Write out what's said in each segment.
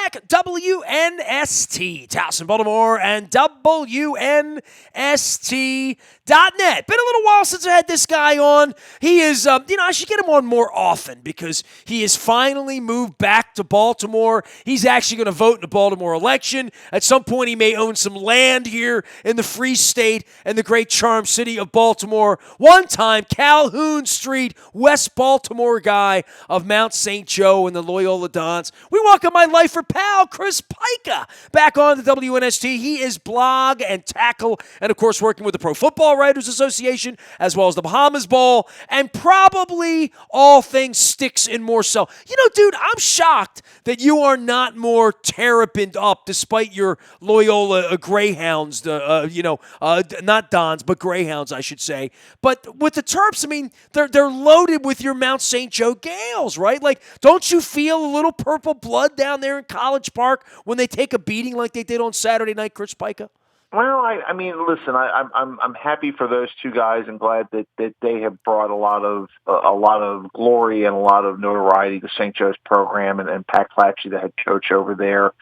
back. WNST, Towson, Baltimore, and WNST.net. Been a little while since I had this guy on. He is, I should get him on more often because he has finally moved back to Baltimore. He's actually going to vote in the Baltimore election. At some point, he may own some land here in the Free State and the great charm city of Baltimore. One-time Calhoun Street, West Baltimore guy of Mount St. Joe and the Loyola Dons. We welcome my lifer pal, Chris Pika, back on the WNST. He is blog and tackle, and of course working with the Pro Football Writers Association, as well as the Bahamas Bowl, and probably all things Sticks and more so. Dude, I'm shocked that you are not more terrapined up despite your Loyola Greyhounds, not Dons, but Greyhounds, I should say. But with the Terps, I mean, they're loaded with your Mount St. Joe Gales, right? Like, don't you feel a little purple blood down there in College Park when they take a beating like they did on Saturday night, Chris Pika? Well, I mean, listen, I'm happy for those two guys and glad that they have brought a lot of glory and a lot of notoriety to St. Joe's program and Pat Clatchy, the head coach over there.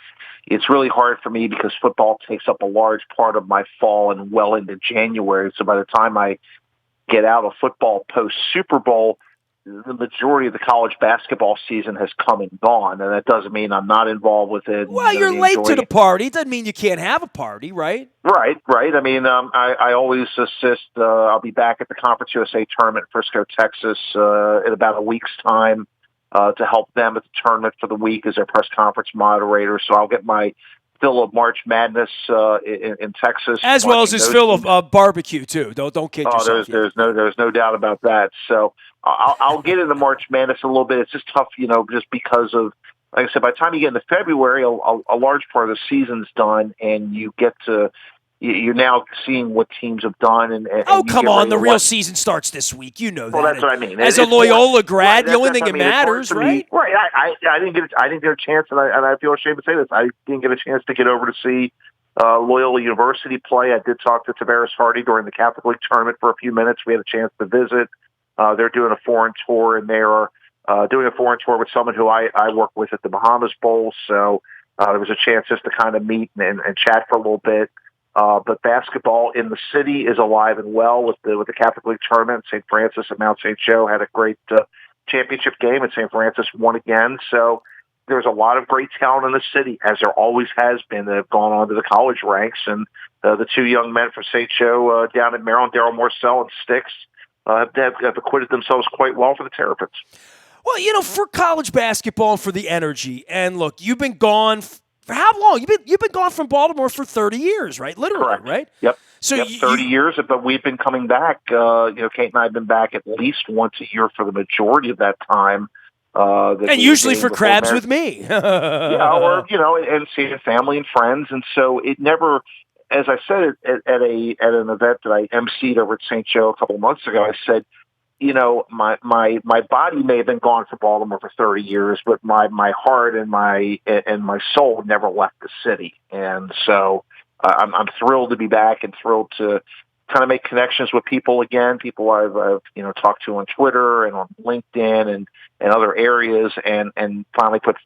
It's really hard for me because football takes up a large part of my fall and well into January. So by the time I get out of football post Super Bowl, the majority of the college basketball season has come and gone, and that doesn't mean I'm not involved with it. Well, you're late to the party. It doesn't mean you can't have a party, right? Right. I mean, I always assist. I'll be back at the Conference USA tournament in Frisco, Texas, in about a week's time to help them at the tournament for the week as their press conference moderator. So I'll get my fill of March Madness in Texas, as well as his fill of barbecue too. Don't kid yourself. There's no doubt about that. So I'll get into March Madness a little bit. It's just tough, just because of, like I said, by the time you get into February, a large part of the season's done, and you're now seeing what teams have done. And come on, the real season starts this week. You know that. Well, that's what I mean. As a Loyola grad, the only thing that matters, right? Right. I didn't get a chance, and I feel ashamed to say this. I didn't get a chance to get over to see Loyola University play. I did talk to Tavares Hardy during the Catholic League tournament for a few minutes. We had a chance to visit. They're doing a foreign tour, and they're doing a foreign tour with someone who I work with at the Bahamas Bowl. So there was a chance just to kind of meet and chat for a little bit. But basketball in the city is alive and well with the Catholic League tournament. St. Francis and Mount St. Joe had a great championship game, and St. Francis won again. So there's a lot of great talent in the city, as there always has been, that have gone on to the college ranks. And the two young men from St. Joe down in Maryland, Daryl Morcell and Sticks, have acquitted themselves quite well for the Terrapins. Well, for college basketball and for the energy, and look, you've been gone for how long? You've been gone from Baltimore for 30 years, right? Literally, correct. Right? Yep. So 30 years, but we've been coming back. Kate and I have been back at least once a year for the majority of that time. And usually for crabs with me. And seeing family and friends, and so it never. As I said at an event that I emceed over at St. Joe a couple of months ago, I said, my body may have been gone from Baltimore for 30 years, but my heart and my soul never left the city. And so I'm thrilled to be back and thrilled to kind of make connections with people again, people I've talked to on Twitter and on LinkedIn and other areas, and finally put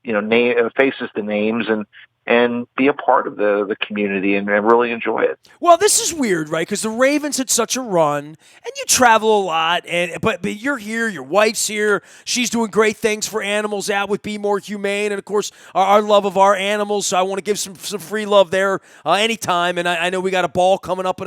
faces to names and be a part of the community and really enjoy it. Well, this is weird, right? Because the Ravens had such a run, and you travel a lot, but you're here, your wife's here, she's doing great things for animals out with Be More Humane, and of course, our love of our animals, so I want to give some free love there anytime, and I know we got a ball coming up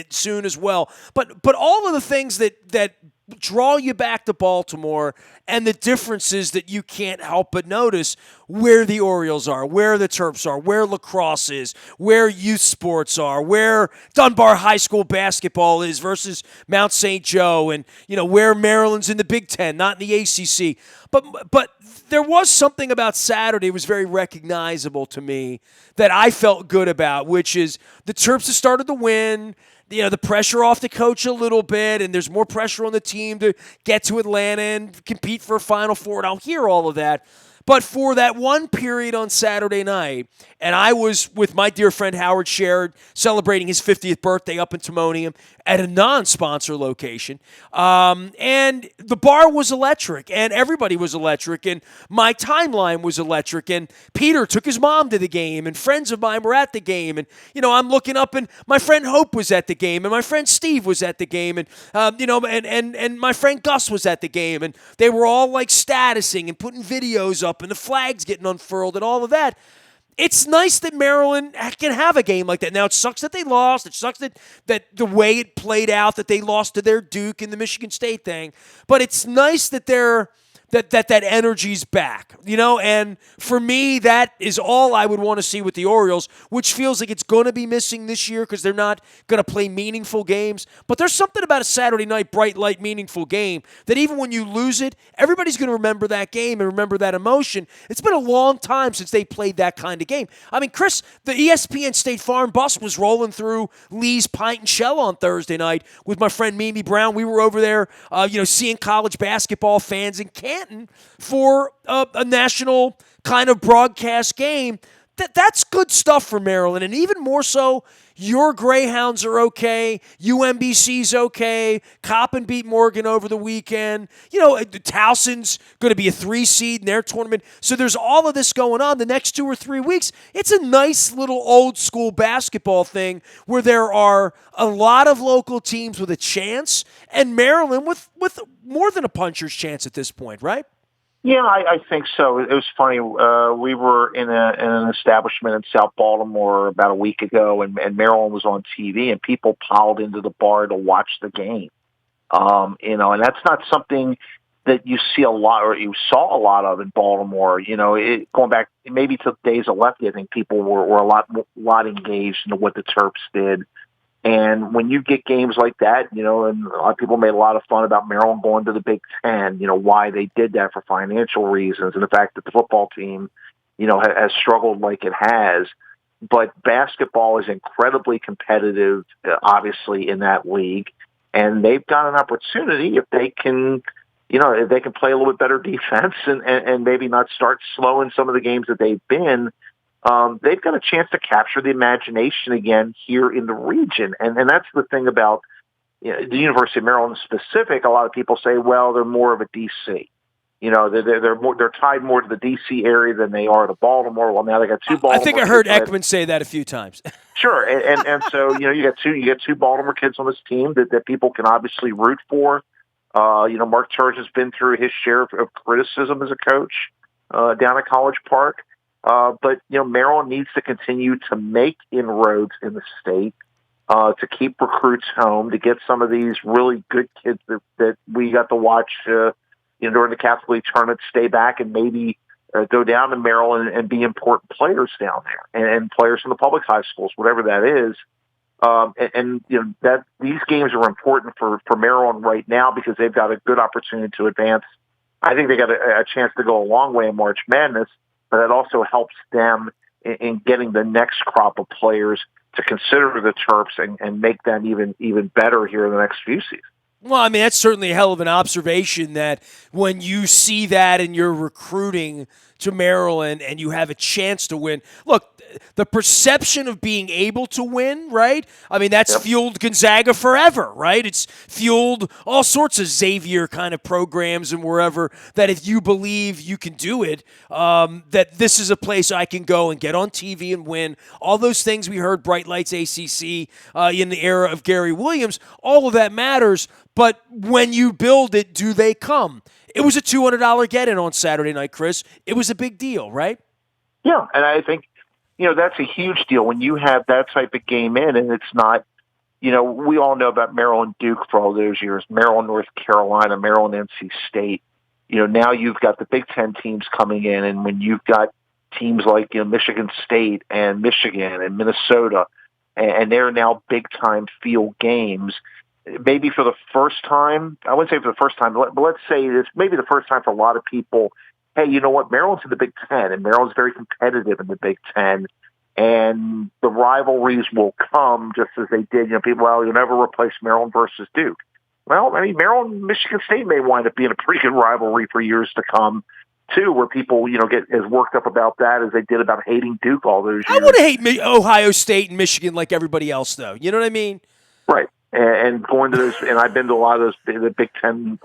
soon as well. But all of the things that draw you back to Baltimore and the differences that you can't help but notice where the Orioles are, where the Terps are, where lacrosse is, where youth sports are, where Dunbar High School basketball is versus Mount St. Joe, and where Maryland's in the Big Ten, not in the ACC. But there was something about Saturday that was very recognizable to me that I felt good about, which is the Terps have started to win. The pressure off the coach a little bit, and there's more pressure on the team to get to Atlanta and compete for a Final Four, and I'll hear all of that. But for that one period on Saturday night, and I was with my dear friend Howard Sherrod celebrating his 50th birthday up in Timonium at a non-sponsor location, and the bar was electric, and everybody was electric, and my timeline was electric, and Peter took his mom to the game, and friends of mine were at the game, and I'm looking up, and my friend Hope was at the game, and my friend Steve was at the game, and and my friend Gus was at the game, and they were all like statusing and putting videos up, and the flags getting unfurled, and all of that. It's nice that Maryland can have a game like that. Now, it sucks that they lost. It sucks that the way it played out, that they lost to their Duke in the Michigan State thing. But it's nice that that energy's back, and for me, that is all I would want to see with the Orioles, which feels like it's going to be missing this year because they're not going to play meaningful games. But there's something about a Saturday night, bright light, meaningful game that even when you lose it, everybody's going to remember that game and remember that emotion. It's been a long time since they played that kind of game. I mean, Chris, the ESPN State Farm bus was rolling through Lee's Pint and Shell on Thursday night with my friend Mimi Brown. We were over there, seeing college basketball fans in Canton for a national kind of broadcast game. That's good stuff for Maryland, and even more so, your Greyhounds are okay. UMBC's okay. Coppin beat Morgan over the weekend. Towson's going to be a 3 seed in their tournament. So there's all of this going on the next 2 or 3 weeks. It's a nice little old school basketball thing where there are a lot of local teams with a chance, and Maryland with more than a puncher's chance at this point, right? Yeah, I think so. It was funny. We were in an establishment in South Baltimore about a week ago, and Maryland was on TV, and people piled into the bar to watch the game. And that's not something that you see a lot, or you saw a lot of in Baltimore. Going back maybe to the days of Lefty, I think people were a lot engaged into what the Terps did. And when you get games like that, and a lot of people made a lot of fun about Maryland going to the Big Ten, why they did that for financial reasons, and the fact that the football team, has struggled like it has. But basketball is incredibly competitive, obviously, in that league. And they've got an opportunity if they can, if they can play a little bit better defense and maybe not start slowing some of the games that they've been. They've got a chance to capture the imagination again here in the region. And that's the thing about the University of Maryland specific. A lot of people say, well, they're more of a DC. They're tied more to the DC area than they are to Baltimore. Well, now they got 2 Baltimore. I think I heard Ekman say that a few times. Sure. And so, you got two Baltimore kids on this team that people can obviously root for. Mark Church has been through his share of criticism as a coach down at College Park. But Maryland needs to continue to make inroads in the state, to keep recruits home, to get some of these really good kids that we got to watch, during the Catholic League tournament, stay back and maybe go down to Maryland and be important players down there, and players from the public high schools, whatever that is. That these games are important for Maryland right now because they've got a good opportunity to advance. I think they got a chance to go a long way in March Madness. But it also helps them in getting the next crop of players to consider the Terps and make them even better here in the next few seasons. Well, I mean, that's certainly a hell of an observation that when you see that and you're recruiting to Maryland and you have a chance to win. Look, the perception of being able to win, right? I mean, that's fueled Gonzaga forever, right? It's fueled all sorts of Xavier kind of programs and wherever, that if you believe you can do it, that this is a place I can go and get on TV and win. All those things we heard, Bright Lights ACC in the era of Gary Williams, all of that matters. But when you build it, do they come? It was a $200 get-in on Saturday night, Chris. It was a big deal, right? Yeah, and I think, that's a huge deal when you have that type of game in, and it's not, we all know about Maryland Duke for all those years, Maryland North Carolina, Maryland NC State. Now you've got the Big Ten teams coming in, and when you've got teams like Michigan State and Michigan and Minnesota, and they're now big-time field games, maybe for the first time, I wouldn't say for the first time, but let's say it's maybe the first time for a lot of people, hey, you know what, Maryland's in the Big Ten, and Maryland's very competitive in the Big Ten, and the rivalries will come just as they did. People, well, you'll never replace Maryland versus Duke. Well, I mean, Maryland, Michigan State may wind up being a pretty good rivalry for years to come. too, where people, get as worked up about that as they did about hating Duke all those I years. want to hate Ohio State and Michigan like everybody else, though. You know what I mean? Right. And going to those, and I've been to a lot of the Big Ten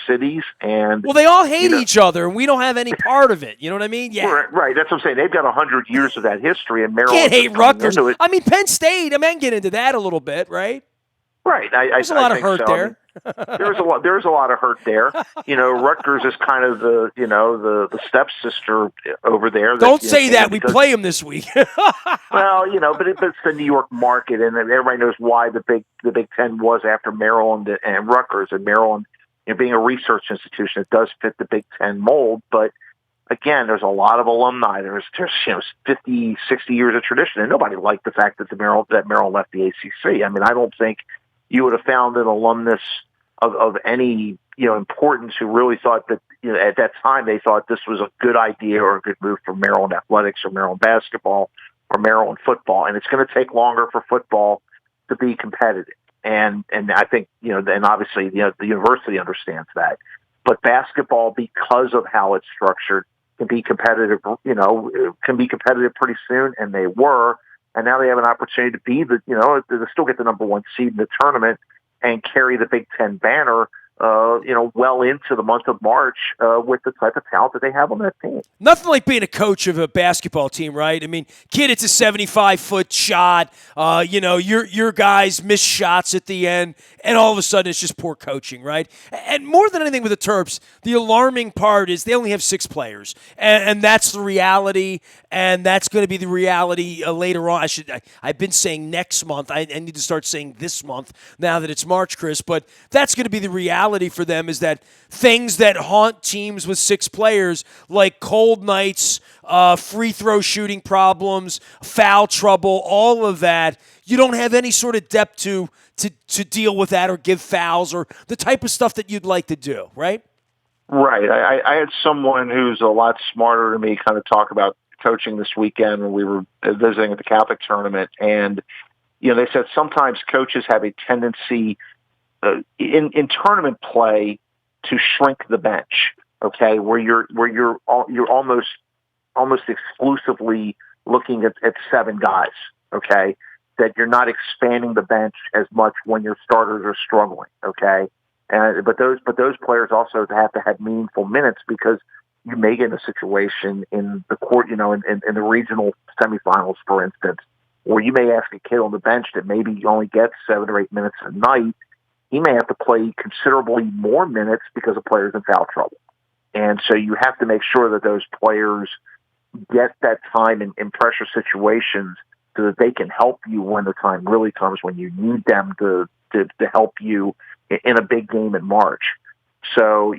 cities, and Well, they all hate each other, and we don't have any part of it. You know what I mean? Yeah. Right. That's what I'm saying. They've got 100 years of that history, and Can't Maryland's hate just coming Rutgers. into it. I mean, Penn State. I mean, I can get into that a little bit, right? Right. There's a lot of hurt there. There's a lot of hurt there. Rutgers is kind of the stepsister over there. Don't say that. We play them this week. Well, but it's the New York market, and everybody knows why the Big Ten was after Maryland and Rutgers. And Maryland, being a research institution, it does fit the Big Ten mold. But again, there's a lot of alumni. There's 50, 60 years of tradition, and nobody liked the fact that Maryland left the ACC. I mean, I don't think you would have found an alumnus of any importance who really thought that at that time they thought this was a good idea or a good move for Maryland athletics or Maryland basketball or Maryland football. And it's going to take longer for football to be competitive. And I think and obviously the university understands that. But basketball, because of how it's structured, can be competitive. Can be competitive pretty soon, and they were. And now they have an opportunity to be to still get the number one seed in the tournament and carry the Big Ten banner, well into the month of March with the type of talent that they have on that team. Nothing like being a coach of a basketball team, right? I mean, kid, it's a 75-foot shot. Your guys miss shots at the end, and all of a sudden it's just poor coaching, right? And more than anything with the Terps, the alarming part is they only have 6 players, and that's the reality, and that's going to be the reality later on. I've been saying next month. I need to start saying this month now that it's March, Chris, but that's going to be the reality for them, is that things that haunt teams with 6 players, like cold nights, free throw shooting problems, foul trouble, all of that, you don't have any sort of depth to deal with that or give fouls or the type of stuff that you'd like to do, right? Right. I had someone who's a lot smarter than me kind of talk about coaching this weekend when we were visiting at the Catholic tournament, and they said sometimes coaches have a tendency in tournament play to shrink the bench, okay, where you're almost exclusively looking at 7 guys, okay, that you're not expanding the bench as much when your starters are struggling, okay, but those players also have to have meaningful minutes, because you may get in a situation in the court, in the regional semifinals, for instance, where you may ask a kid on the bench that maybe only gets 7 or 8 minutes a night. He may have to play considerably more minutes because of players in foul trouble. And so you have to make sure that those players get that time in pressure situations so that they can help you when the time really comes, when you need them to help you in a big game in March. So,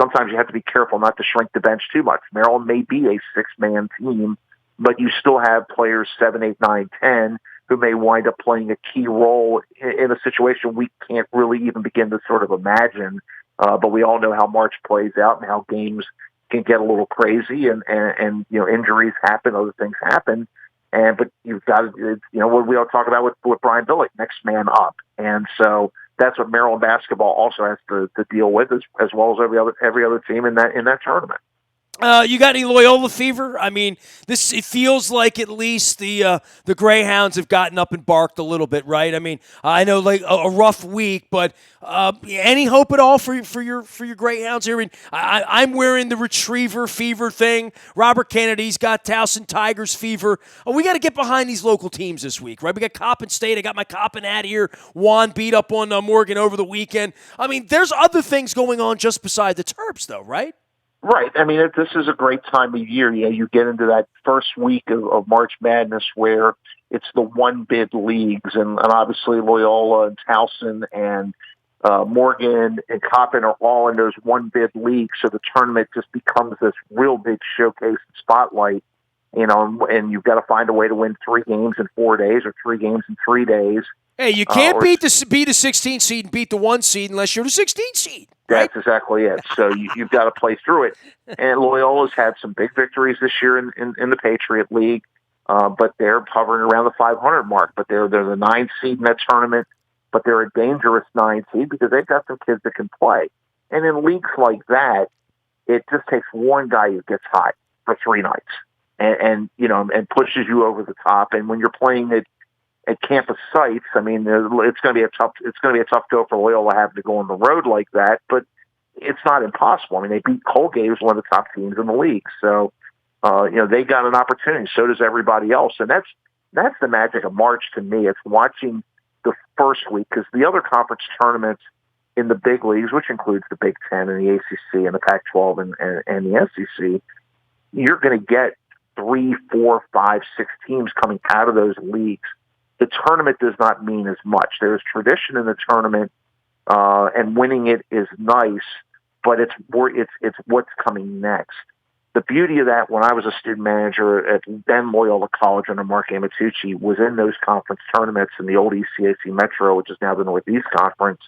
sometimes you have to be careful not to shrink the bench too much. Maryland may be a 6-man team, but you still have players 7, 8, 9, 10 who may wind up playing a key role in a situation we can't really even begin to sort of imagine. But we all know how March plays out and how games can get a little crazy, and injuries happen, other things happen. But you've got to, what we all talk about with Brian Billick, next man up. And so that's what Maryland basketball also has to deal with, as well as every other team in that tournament. You got any Loyola fever? I mean, it feels like at least the Greyhounds have gotten up and barked a little bit, right? I mean, I know like a rough week, but any hope at all for your Greyhounds here? I mean, I'm wearing the Retriever fever thing. Robert Kennedy's got Towson Tigers fever. We got to get behind these local teams this week, right? We got Coppin State. I got my Coppin hat here. Juan beat up on Morgan over the weekend. I mean, there's other things going on just beside the Terps, though, right? Right. I mean, this is a great time of year. You get into that first week of March Madness where it's the one-bid leagues, and obviously Loyola and Towson and Morgan and Coppin are all in those one-bid leagues, so the tournament just becomes this real big showcase and spotlight, and you've got to find a way to win 3 games in 4 days or 3 games in 3 days. Hey, you can't beat a 16 seed and beat the 1 seed unless you're the 16 seed. Right? That's exactly it. So you've got to play through it. And Loyola's had some big victories this year in the Patriot League, but they're hovering around the 500 mark. But they're the 9 seed in that tournament, but they're a dangerous 9 seed because they've got some kids that can play. And in leagues like that, it just takes one guy who gets hot for 3 nights and pushes you over the top. And when you're playing at campus sites, I mean, it's going to be a tough go for Loyola having to go on the road like that, but it's not impossible. I mean, they beat Colgate, who's one of the top teams in the league. So, they got an opportunity. So does everybody else. And that's the magic of March to me. It's watching the first week, because the other conference tournaments in the big leagues, which includes the Big Ten and the ACC and the Pac-12 and the SEC, you're going to get 3, 4, 5, 6 teams coming out of those leagues. The tournament does not mean as much. There's tradition in the tournament, and winning it is nice, but it's what's coming next. The beauty of that, when I was a student manager at then Loyola College under Mark Amatucci, was in those conference tournaments in the old ECAC Metro, which is now the Northeast Conference.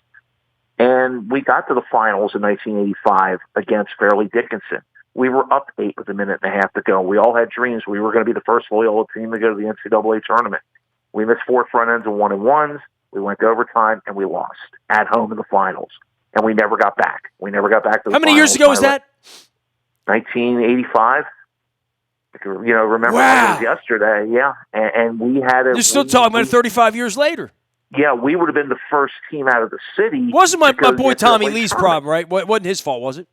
And we got to the finals in 1985 against Fairleigh Dickinson. We were up 8 with a minute and a half to go. We all had dreams. We were going to be the first Loyola team to go to the NCAA tournament. We missed 4 front ends and 1-1s. We went to overtime, and we lost at home in the finals. And we never got back. To the How many years ago was that? 1985. Remember, wow. It was yesterday, yeah. And we had a... You're still talking about it 35 years later. Yeah, we would have been the first team out of the city. Wasn't my boy Tommy Lee's problem, right? Wasn't his fault, was it?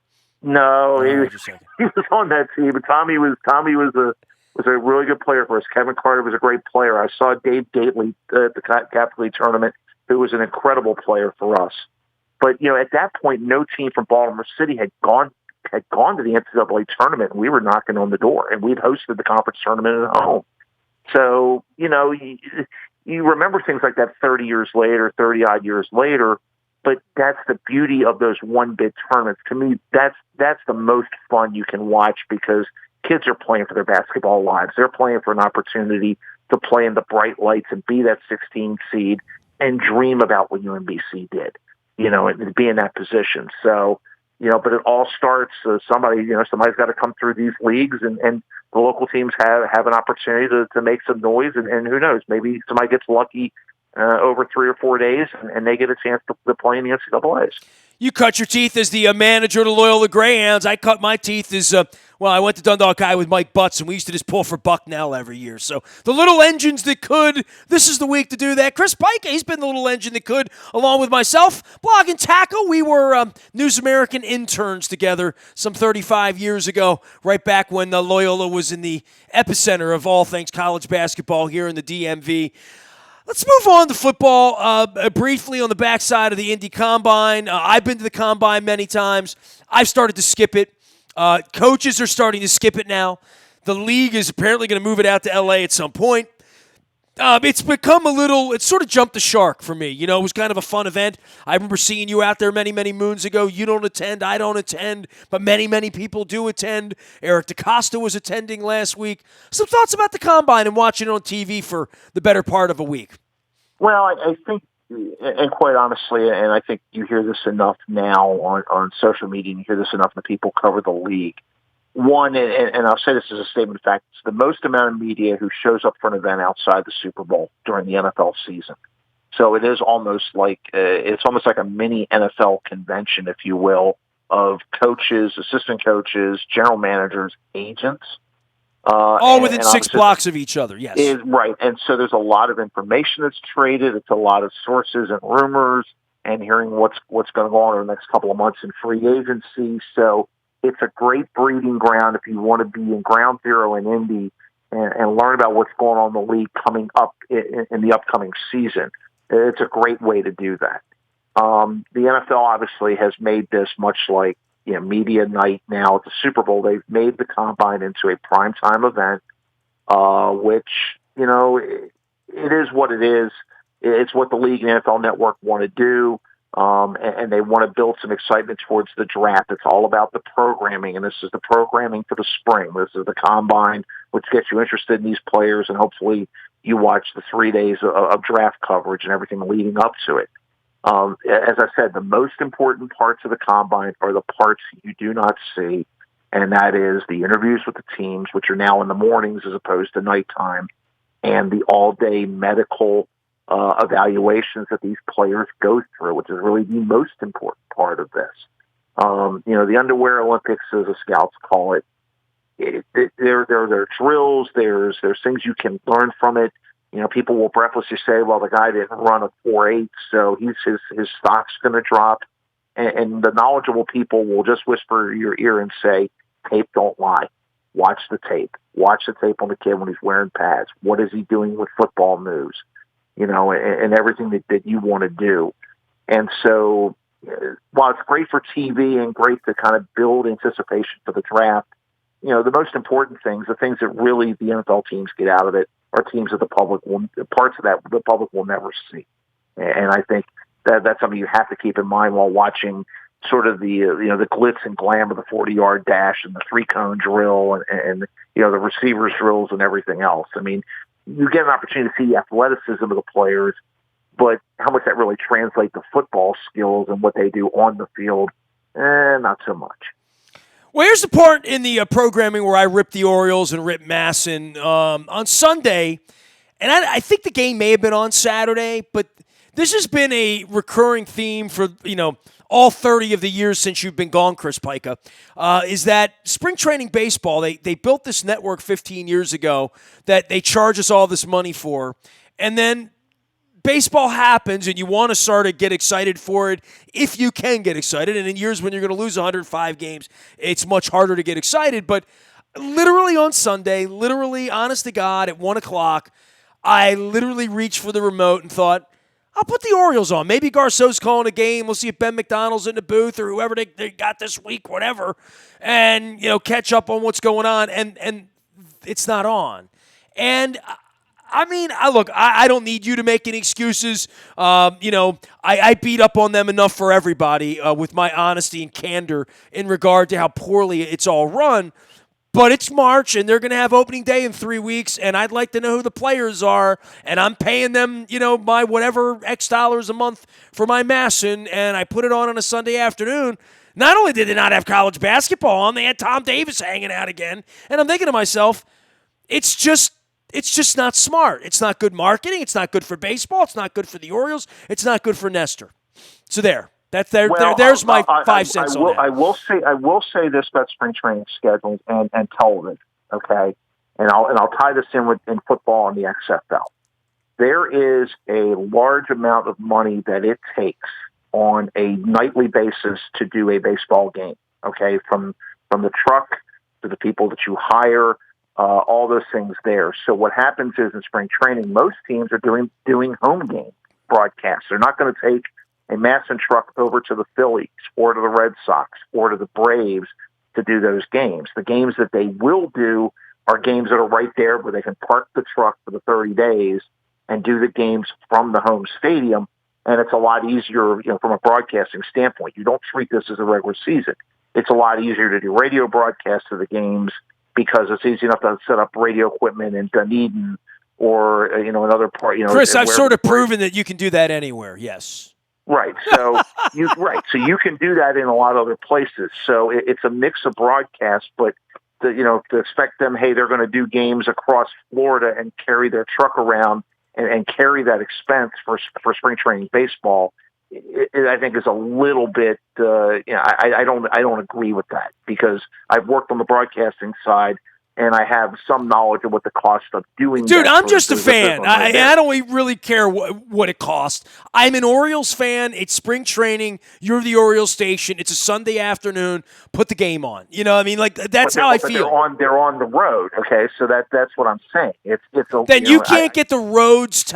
No, he was on that team. But Tommy was a really good player for us. Kevin Carter was a great player. I saw Dave Gately at the Catholic League tournament, who was an incredible player for us. But at that point, no team from Baltimore City had gone to the NCAA tournament, and we were knocking on the door, and we'd hosted the conference tournament at home. So you remember things like that 30-odd years later. But that's the beauty of those one-bid tournaments. To me, that's the most fun you can watch, because kids are playing for their basketball lives. They're playing for an opportunity to play in the bright lights and be that 16 seed and dream about what UMBC did, and be in that position. So, but it all starts, somebody's got to come through these leagues, and the local teams have an opportunity to make some noise, and who knows, maybe somebody gets lucky over 3 or 4 days, and they get a chance to play in the NCAAs. You cut your teeth as the manager of the Loyola Greyhounds. I cut my teeth as, I went to Dundalk High with Mike Butts, and we used to just pull for Bucknell every year. So the little engines that could, this is the week to do that. Chris Pika, he's been the little engine that could, along with myself. Blog and Tackle, we were News American interns together some 35 years ago, right back when Loyola was in the epicenter of all things college basketball here in the DMV. Let's move on to football briefly on the backside of the Indy Combine. I've been to the Combine many times. I've started to skip it. Coaches are starting to skip it now. The league is apparently going to move it out to L.A. at some point. It's become it's sort of jumped the shark for me. It was kind of a fun event. I remember seeing you out there many, many moons ago. You don't attend, I don't attend, but many, many people do attend. Eric DeCosta was attending last week. Some thoughts about the Combine and watching it on TV for the better part of a week? Well, I think, and quite honestly, and I think you hear this enough now on social media, and you hear this enough when people cover the league. One, and I'll say this as a statement of fact, it's the most amount of media who shows up for an event outside the Super Bowl during the NFL season. So it is almost like a mini NFL convention, if you will, of coaches, assistant coaches, general managers, agents. All within 6 blocks of each other, yes. Right. And so there's a lot of information that's traded. It's a lot of sources and rumors and hearing what's going to go on in the next couple of months in free agency. So it's a great breeding ground if you want to be in ground zero in Indy and learn about what's going on in the league coming up in the upcoming season. It's a great way to do that. The NFL obviously has made this much like media night now at the Super Bowl. They've made the Combine into a primetime event, which, it is what it is. It's what the league and NFL Network want to do. And they want to build some excitement towards the draft. It's all about the programming, and this is the programming for the spring. This is the Combine, which gets you interested in these players, and hopefully you watch the 3 days of draft coverage and everything leading up to it. As I said, the most important parts of the Combine are the parts you do not see, and that is the interviews with the teams, which are now in the mornings as opposed to nighttime, and the all-day medical evaluations that these players go through, which is really the most important part of this. The underwear Olympics, as the scouts call it. There are drills. There's things you can learn from it. People will breathlessly say, "Well, the guy didn't run a 4.8, so his stock's going to drop." And the knowledgeable people will just whisper in your ear and say, "Tape don't lie. Watch the tape. Watch the tape on the kid when he's wearing pads. What is he doing with football moves? And everything that you want to do." And so, while it's great for TV and great to kind of build anticipation for the draft, the most important things, the things that really the NFL teams get out of it, are teams that parts of that the public will never see. And I think that's something you have to keep in mind while watching sort of the glitz and glam of the 40-yard dash and the 3-cone drill and the receivers drills and everything else. I mean, you get an opportunity to see the athleticism of the players, but how much that really translates to football skills and what they do on the field, not so much. Well, here's the part in the programming where I rip the Orioles and rip Masson on Sunday, and I think the game may have been on Saturday, but this has been a recurring theme for all 30 of the years since you've been gone, Chris Pika, is that spring training baseball, they built this network 15 years ago that they charge us all this money for, and then baseball happens and you want to sort of get excited for it if you can get excited. And in years when you're going to lose 105 games, it's much harder to get excited. But literally on Sunday, honest to God, at 1 o'clock, I literally reached for the remote and thought, I'll put the Orioles on. Maybe Garceau's calling a game. We'll see if Ben McDonald's in the booth or whoever they got this week, whatever, and catch up on what's going on. And it's not on. And I mean, I don't need you to make any excuses. I beat up on them enough for everybody with my honesty and candor in regard to how poorly it's all run. But it's March, and they're going to have opening day in 3 weeks, and I'd like to know who the players are, and I'm paying them, my whatever X dollars a month for my Masson, and I put it on a Sunday afternoon. Not only did they not have college basketball on, they had Tom Davis hanging out again, and I'm thinking to myself, it's just not smart. It's not good marketing. It's not good for baseball. It's not good for the Orioles. It's not good for Nestor. So there. There's my 5 cents on that. I will say this about spring training schedules and television, okay? And I'll tie this in football and the XFL. There is a large amount of money that it takes on a nightly basis to do a baseball game, okay? From the truck to the people that you hire, all those things there. So what happens is in spring training, most teams are doing home game broadcasts. They're not going to take a Masson truck over to the Phillies or to the Red Sox or to the Braves to do those games. The games that they will do are games that are right there where they can park the truck for the 30 days and do the games from the home stadium. And it's a lot easier, from a broadcasting standpoint. You don't treat this as a regular season. It's a lot easier to do radio broadcasts of the games because it's easy enough to set up radio equipment in Dunedin or, another part. Chris, I've sort of proven that you can do that anywhere, yes. Right. So you can do that in a lot of other places. So it's a mix of broadcasts, but to expect them, hey, they're going to do games across Florida and carry their truck around and carry that expense for spring training baseball, I think is a little bit. I don't agree with that because I've worked on the broadcasting side. And I have some knowledge of what the cost of doing. Dude, I'm just a fan. I don't really care what it costs. I'm an Orioles fan. It's spring training. You're the Orioles station. It's a Sunday afternoon. Put the game on. That's how I feel. They're on the road. Okay, so that's what I'm saying. Then you can't get the roads.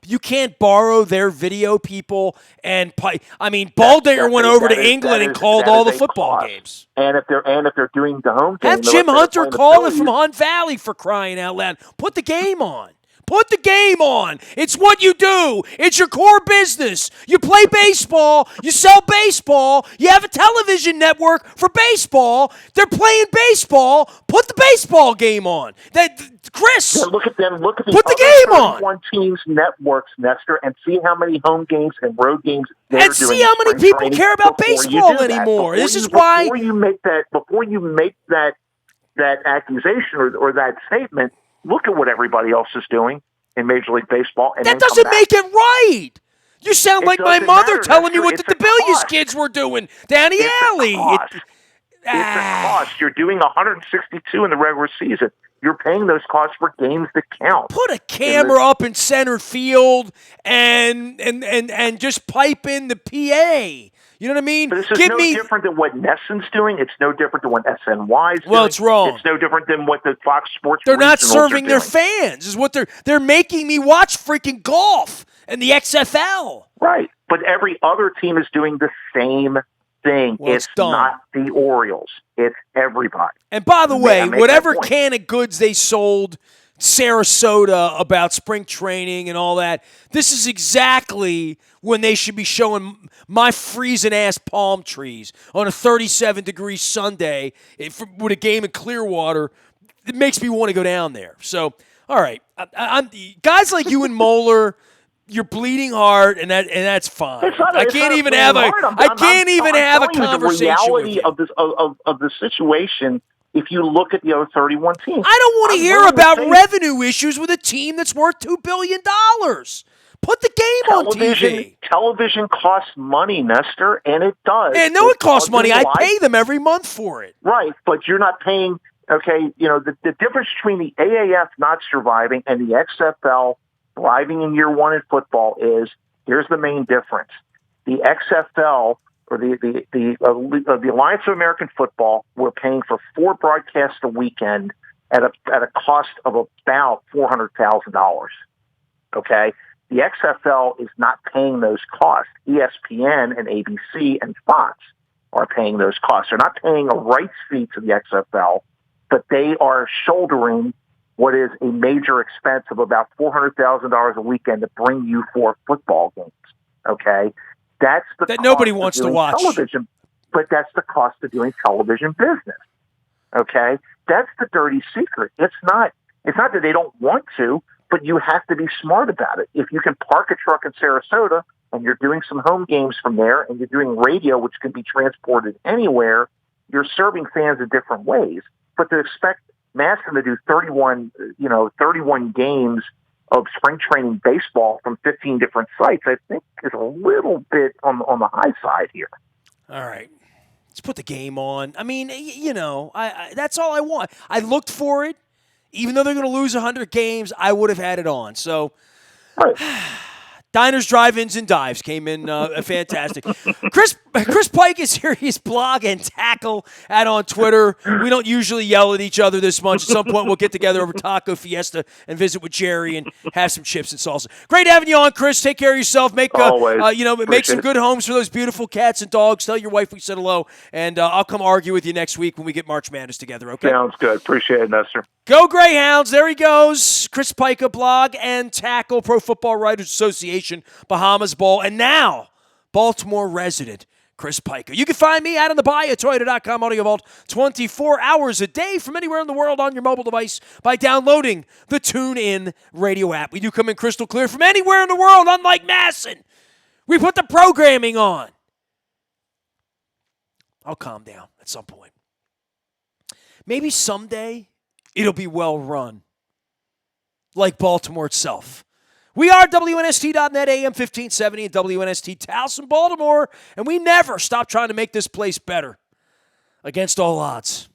You can't borrow their video people and play. I mean, Baldinger went over to England and called all the football games. And if they're doing the home game, have Jim Hunter call it from Hunt Valley, for crying out loud. Put the game on. Put the game on. It's what you do. It's your core business. You play baseball. You sell baseball. You have a television network for baseball. They're playing baseball. Put the baseball game on. Chris, look at them. Look at put the game on. One team's networks, Nestor, and see how many home games and road games they're and doing. See how many people care about baseball anymore. This is why before you make that accusation or that statement, look at what everybody else is doing in Major League Baseball. And that doesn't make it right. You sound It like my doesn't mother matter, telling me Nestor. what the It's a DeBillius cost. kids were doing down the It's alley. a cost. It's a cost. You're doing 162 in the regular season. You're paying those costs for games that count. Put a camera up in center field and just pipe in the PA. You know what I mean? But this is different than what Nesson's doing. It's no different than what SNY's doing. Well, it's wrong. It's no different than what the Fox Sports They're not serving their doing. fans. Is what they're making me watch freaking golf and the XFL. Right. But every other team is doing the same thing. Well, it's not the Orioles. It's everybody. And by the way, whatever can of goods they sold Sarasota about spring training and all that, this is exactly when they should be showing my freezing ass palm trees on a 37-degree Sunday with a game in Clearwater. It makes me want to go down there. So, all right, I'm guys like you and Moeller. You're bleeding heart, and that's fine. I can't even have a conversation. The reality with you. of this of the situation. If you look at the other 31 teams, I don't want to hear about revenue issues with a team that's worth $2 billion. Put the game on TV. Television costs money, Nestor, and it does. And no, it costs money. I pay them every month for it. Right, but you're not paying. Okay, the difference between the AAF not surviving and the XFL thriving in year one in football is, here's the main difference. The XFL, or the Alliance of American Football, we're paying for 4 broadcasts a weekend at a cost of about $400,000. Okay? The XFL is not paying those costs. ESPN and ABC and Fox are paying those costs. They're not paying a rights fee to the XFL, but they are shouldering what is a major expense of about $400,000 a weekend to bring you 4 football games. Okay, that's the that cost nobody wants to watch television, but that's the cost of doing television business. Okay, that's the dirty secret. It's not that they don't want to, but you have to be smart about it. If you can park a truck in Sarasota and you're doing some home games from there, and you're doing radio, which can be transported anywhere, you're serving fans in different ways. But to expect Masson to do 31 games of spring training baseball from 15 different sites, I think is a little bit on the high side here. All right. Let's put the game on. I mean, I that's all I want. I looked for it. Even though they're going to lose 100 games, I would have had it on. So, right. Diners, Drive-Ins, and Dives came in fantastic. Chris Pike is here. He's blog and tackle on Twitter. We don't usually yell at each other this much. At some point, we'll get together over Taco Fiesta and visit with Jerry and have some chips and salsa. Great having you on, Chris. Take care of yourself. Make some good homes for those beautiful cats and dogs. Tell your wife we said hello, and I'll come argue with you next week when we get March Madness together. Okay? Sounds good. Appreciate it, Nestor. Go Greyhounds. There he goes. Chris Pike, blog and tackle, Pro Football Writers Association, Bahamas Bowl, and now Baltimore resident Chris Pike. You can find me out on the bio, Toyota.com, Audio Vault, 24 hours a day from anywhere in the world on your mobile device by downloading the TuneIn radio app. We do come in crystal clear from anywhere in the world, unlike Masson. We put the programming on. I'll calm down at some point. Maybe someday it'll be well run, like Baltimore itself. We are WNST.net, AM 1570, and WNST Towson, Baltimore, and we never stop trying to make this place better against all odds.